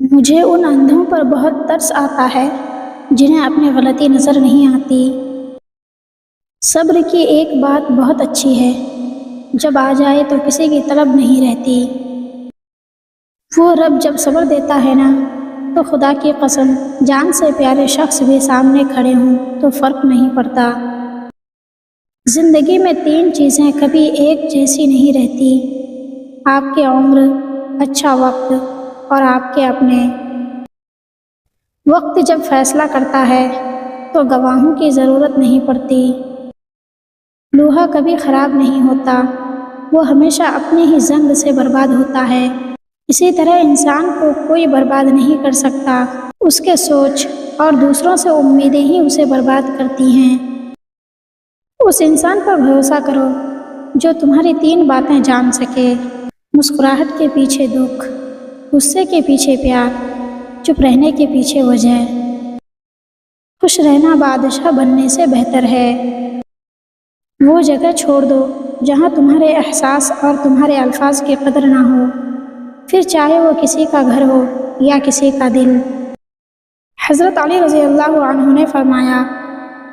مجھے ان اندھوں پر بہت ترس آتا ہے جنہیں اپنی غلطی نظر نہیں آتی۔ صبر کی ایک بات بہت اچھی ہے، جب آ جائے تو کسی کی طلب نہیں رہتی۔ وہ رب جب صبر دیتا ہے نا، تو خدا کی قسم جان سے پیارے شخص بھی سامنے کھڑے ہوں تو فرق نہیں پڑتا۔ زندگی میں 3 چیزیں کبھی ایک جیسی نہیں رہتی: آپ کی عمر، اچھا وقت اور آپ کے اپنے۔ وقت جب فیصلہ کرتا ہے تو گواہوں کی ضرورت نہیں پڑتی۔ لوہا کبھی خراب نہیں ہوتا، وہ ہمیشہ اپنی ہی زنگ سے برباد ہوتا ہے۔ اسی طرح انسان کو کوئی برباد نہیں کر سکتا، اس کے سوچ اور دوسروں سے امیدیں ہی اسے برباد کرتی ہیں۔ اس انسان پر بھروسہ کرو جو تمہاری 3 باتیں جان سکے: مسکراہٹ کے پیچھے دکھ، غصے کے پیچھے پیار، چپ رہنے کے پیچھے وجہ۔ خوش رہنا بادشاہ بننے سے بہتر ہے۔ وہ جگہ چھوڑ دو جہاں تمہارے احساس اور تمہارے الفاظ کی قدر نہ ہو، پھر چاہے وہ کسی کا گھر ہو یا کسی کا دل۔ حضرت علی رضی اللہ عنہ نے فرمایا،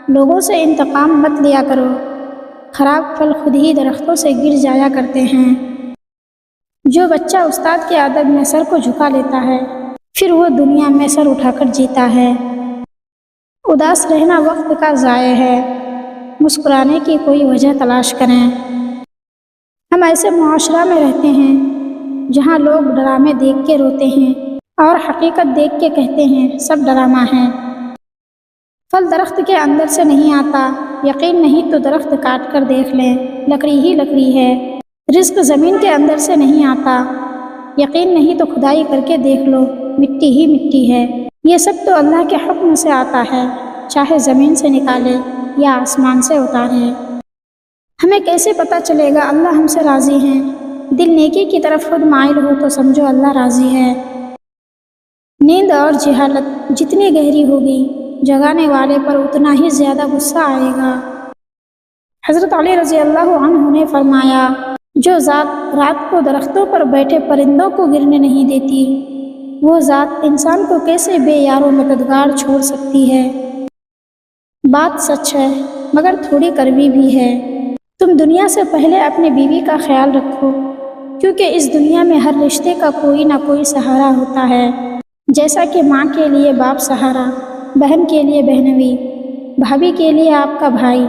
لوگوں سے انتقام مت لیا کرو، خراب پھل خود ہی درختوں سے گر جایا کرتے ہیں۔ جو بچہ استاد کے ادب میں سر کو جھکا لیتا ہے، پھر وہ دنیا میں سر اٹھا کر جیتا ہے۔ اداس رہنا وقت کا ضائع ہے، مسکرانے کی کوئی وجہ تلاش کریں۔ ہم ایسے معاشرہ میں رہتے ہیں جہاں لوگ ڈرامے دیکھ کے روتے ہیں اور حقیقت دیکھ کے کہتے ہیں سب ڈرامہ ہے۔ پھل درخت کے اندر سے نہیں آتا، یقین نہیں تو درخت کاٹ کر دیکھ لیں، لکڑی ہی لکڑی ہے۔ رزق زمین کے اندر سے نہیں آتا، یقین نہیں تو کھدائی کر کے دیکھ لو، مٹی ہی مٹی ہے۔ یہ سب تو اللہ کے حکم سے آتا ہے، چاہے زمین سے نکالے یا آسمان سے اتارے۔ ہمیں کیسے پتہ چلے گا اللہ ہم سے راضی ہیں؟ دل نیکی کی طرف خود مائل ہو تو سمجھو اللہ راضی ہے۔ نیند اور جہالت جتنی گہری ہوگی، جگانے والے پر اتنا ہی زیادہ غصہ آئے گا۔ حضرت علی رضی اللہ عنہ نے فرمایا، جو ذات رات کو درختوں پر بیٹھے پرندوں کو گرنے نہیں دیتی، وہ ذات انسان کو کیسے بے یار و مددگار چھوڑ سکتی ہے؟ بات سچ ہے، مگر تھوڑی کڑوی بھی ہے۔ تم دنیا سے پہلے اپنی بیوی کا خیال رکھو، کیونکہ اس دنیا میں ہر رشتے کا کوئی نہ کوئی سہارا ہوتا ہے۔ جیسا کہ ماں کے لیے باپ سہارا، بہن کے لیے بہنوئی، بھابھی کے لیے آپ کا بھائی،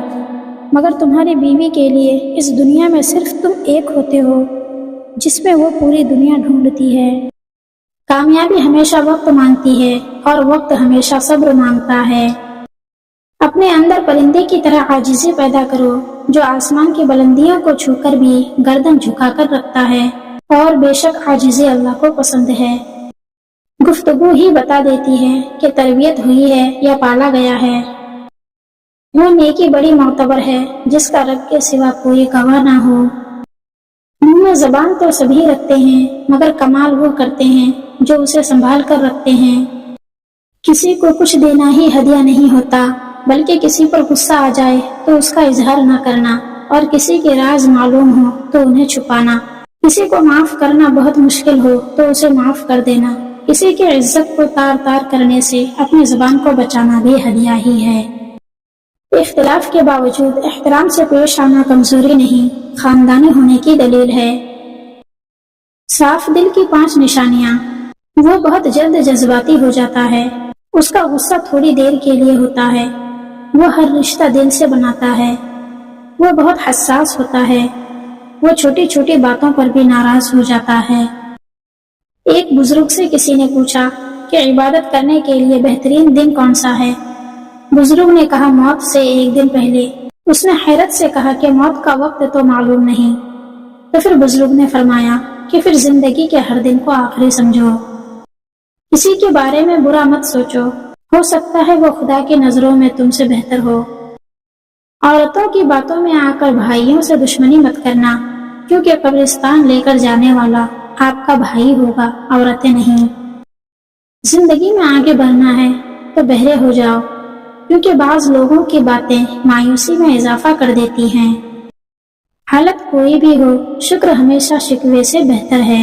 مگر تمہاری بیوی کے لیے اس دنیا میں صرف تم ایک ہوتے ہو جس میں وہ پوری دنیا ڈھونڈتی ہے۔ کامیابی ہمیشہ وقت مانگتی ہے اور وقت ہمیشہ صبر مانگتا ہے۔ اپنے اندر پرندے کی طرح عاجزی پیدا کرو، جو آسمان کی بلندیوں کو چھو کر بھی گردن جھکا کر رکھتا ہے، اور بے شک عاجزی اللہ کو پسند ہے۔ گفتگو ہی بتا دیتی ہے کہ تربیت ہوئی ہے یا پالا گیا ہے۔ وہ نیکی بڑی معتبر ہے جس کا رب کے سوا کوئی گواہ نہ ہو۔ منہ میں زبان تو سبھی رکھتے ہیں، مگر کمال وہ کرتے ہیں جو اسے سنبھال کر رکھتے ہیں۔ کسی کو کچھ دینا ہی ہدیہ نہیں ہوتا، بلکہ کسی پر غصہ آ جائے تو اس کا اظہار نہ کرنا، اور کسی کے راز معلوم ہو تو انہیں چھپانا۔ کسی کو معاف کرنا بہت مشکل ہو تو اسے معاف کر دینا۔ کسی کی عزت کو تار تار کرنے سے اپنی زبان کو بچانا بھی ہدیہ ہی ہے۔ اختلاف کے باوجود احترام سے پیش آنا کمزوری نہیں، خاندانی ہونے کی دلیل ہے۔ صاف دل کی 5 نشانیاں۔ وہ بہت جلد جذباتی ہو جاتا ہے، اس کا غصہ تھوڑی دیر کے لیے ہوتا ہے، وہ ہر رشتہ دل سے بناتا ہے، وہ بہت حساس ہوتا ہے، وہ چھوٹی چھوٹی باتوں پر بھی ناراض ہو جاتا ہے۔ ایک بزرگ سے کسی نے پوچھا کہ عبادت کرنے کے لیے بہترین دن کون سا ہے؟ بزرگ نے کہا موت سے 1 دن پہلے۔ اس نے حیرت سے کہا کہ موت کا وقت تو معلوم نہیں۔ تو پھر بزرگ نے فرمایا کہ پھر زندگی کے ہر دن کو آخری سمجھو۔ کسی کے بارے میں برا مت سوچو، ہو سکتا ہے وہ خدا کی نظروں میں تم سے بہتر ہو۔ عورتوں کی باتوں میں آ کر بھائیوں سے دشمنی مت کرنا، کیونکہ قبرستان لے کر جانے والا آپ کا بھائی ہوگا، عورتیں نہیں۔ زندگی میں آگے بڑھنا ہے تو بہرے ہو جاؤ، کیونکہ بعض لوگوں کی باتیں مایوسی میں اضافہ کر دیتی ہیں۔ حالت کوئی بھی ہو، شکر ہمیشہ شکوے سے بہتر ہے۔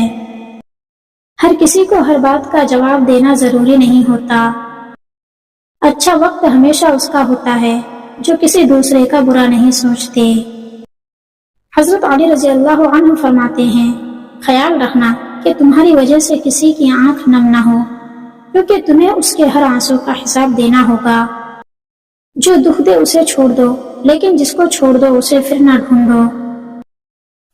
ہر کسی کو ہر بات کا جواب دینا ضروری نہیں ہوتا۔ اچھا وقت ہمیشہ اس کا ہوتا ہے جو کسی دوسرے کا برا نہیں سوچتے۔ حضرت علی رضی اللہ عنہ فرماتے ہیں، خیال رکھنا کہ تمہاری وجہ سے کسی کی آنکھ نم نہ ہو، کیونکہ تمہیں اس کے ہر آنسو کا حساب دینا ہوگا۔ جو دکھ دے اسے چھوڑ دو، لیکن جس کو چھوڑ دو اسے پھر نہ ڈھونڈو۔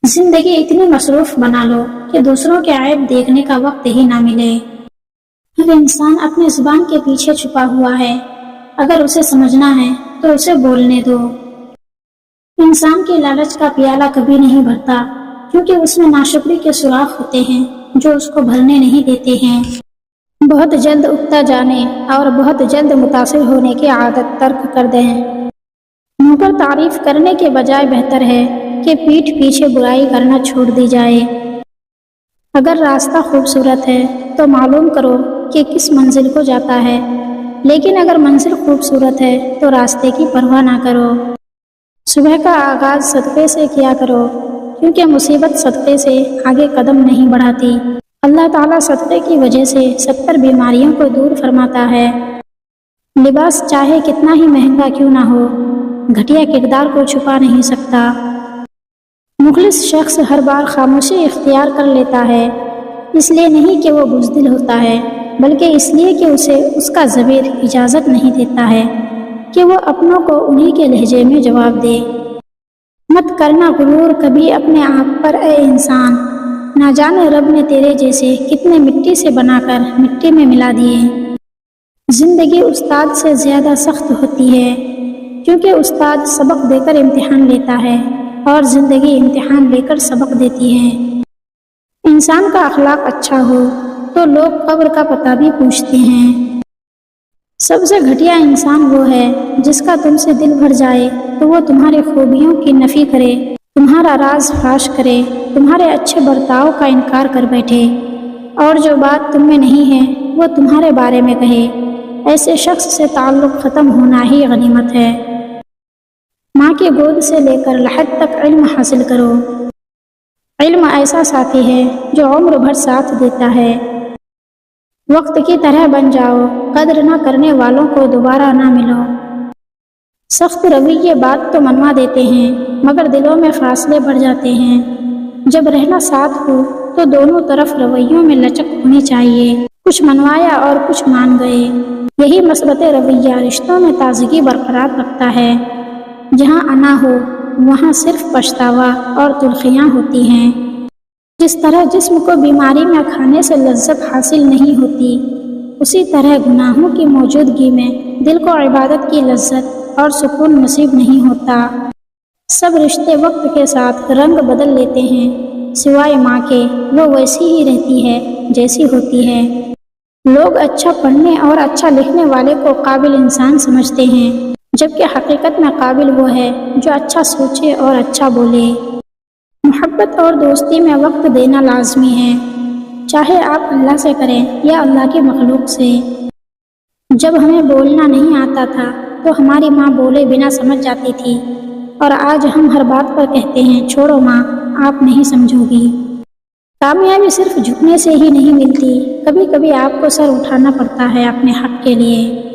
زندگی اتنی مصروف بنا لو کہ دوسروں کے عیب دیکھنے کا وقت ہی نہ ملے۔ ہر انسان اپنی زبان کے پیچھے چھپا ہوا ہے، اگر اسے سمجھنا ہے تو اسے بولنے دو۔ انسان کے لالچ کا پیالہ کبھی نہیں بھرتا، کیونکہ اس میں ناشکری کے سوراخ ہوتے ہیں جو اس کو بھرنے نہیں دیتے ہیں۔ بہت جلد اکتا جانے اور بہت جلد متاثر ہونے کی عادت ترک کر دیں۔ منہ پر تعریف کرنے کے بجائے بہتر ہے کہ پیٹھ پیچھے برائی کرنا چھوڑ دی جائے۔ اگر راستہ خوبصورت ہے تو معلوم کرو کہ کس منزل کو جاتا ہے، لیکن اگر منزل خوبصورت ہے تو راستے کی پرواہ نہ کرو۔ صبح کا آغاز صدقے سے کیا کرو، کیونکہ مصیبت صدقے سے آگے قدم نہیں بڑھاتی۔ اللہ تعالیٰ صدقے کی وجہ سے 70 بیماریوں کو دور فرماتا ہے۔ لباس چاہے کتنا ہی مہنگا کیوں نہ ہو، گھٹیا کردار کو چھپا نہیں سکتا۔ مخلص شخص ہر بار خاموشی اختیار کر لیتا ہے، اس لیے نہیں کہ وہ بزدل ہوتا ہے، بلکہ اس لیے کہ اسے اس کا ضمیر اجازت نہیں دیتا ہے کہ وہ اپنوں کو انہی کے لہجے میں جواب دے۔ مت کرنا غرور کبھی اپنے آپ پر اے انسان، نہ جانے رب نے تیرے جیسے کتنے مٹی سے بنا کر مٹی میں ملا دیے۔ زندگی استاد سے زیادہ سخت ہوتی ہے، کیونکہ استاد سبق دے کر امتحان لیتا ہے اور زندگی امتحان لے کر سبق دیتی ہے۔ انسان کا اخلاق اچھا ہو تو لوگ قبر کا پتہ بھی پوچھتے ہیں۔ سب سے گھٹیا انسان وہ ہے جس کا تم سے دل بھر جائے تو وہ تمہاری خوبیوں کی نفی کرے، تمہارا راز فاش کرے، تمہارے اچھے برتاؤ کا انکار کر بیٹھے، اور جو بات تم میں نہیں ہے وہ تمہارے بارے میں کہے۔ ایسے شخص سے تعلق ختم ہونا ہی غنیمت ہے۔ ماں کی گود سے لے کر لحد تک علم حاصل کرو۔ علم ایسا ساتھی ہے جو عمر بھر ساتھ دیتا ہے۔ وقت کی طرح بن جاؤ، قدر نہ کرنے والوں کو دوبارہ نہ ملو۔ سخت رویے بات تو منوا دیتے ہیں، مگر دلوں میں فاصلے بڑھ جاتے ہیں۔ جب رہنا ساتھ ہو تو دونوں طرف رویوں میں لچک ہونی چاہیے، کچھ منوایا اور کچھ مان گئے۔ یہی مثبت رویہ رشتوں میں تازگی برقرار رکھتا ہے۔ جہاں انا ہو وہاں صرف پچھتاوا اور تلخیاں ہوتی ہیں۔ جس طرح جسم کو بیماری میں کھانے سے لذت حاصل نہیں ہوتی، اسی طرح گناہوں کی موجودگی میں دل کو عبادت کی لذت اور سکون نصیب نہیں ہوتا۔ سب رشتے وقت کے ساتھ رنگ بدل لیتے ہیں، سوائے ماں کے، وہ ویسی ہی رہتی ہے جیسی ہوتی ہے۔ لوگ اچھا پڑھنے اور اچھا لکھنے والے کو قابل انسان سمجھتے ہیں، جبکہ حقیقت میں قابل وہ ہے جو اچھا سوچے اور اچھا بولے۔ محبت اور دوستی میں وقت دینا لازمی ہے، چاہے آپ اللہ سے کریں یا اللہ کی مخلوق سے۔ جب ہمیں بولنا نہیں آتا تھا تو ہماری ماں بولے بنا سمجھ جاتی تھی، اور آج ہم ہر بات پر کہتے ہیں چھوڑو ماں، آپ نہیں سمجھو گی۔ کامیابی صرف جھکنے سے ہی نہیں ملتی، کبھی کبھی آپ کو سر اٹھانا پڑتا ہے اپنے حق کے لیے۔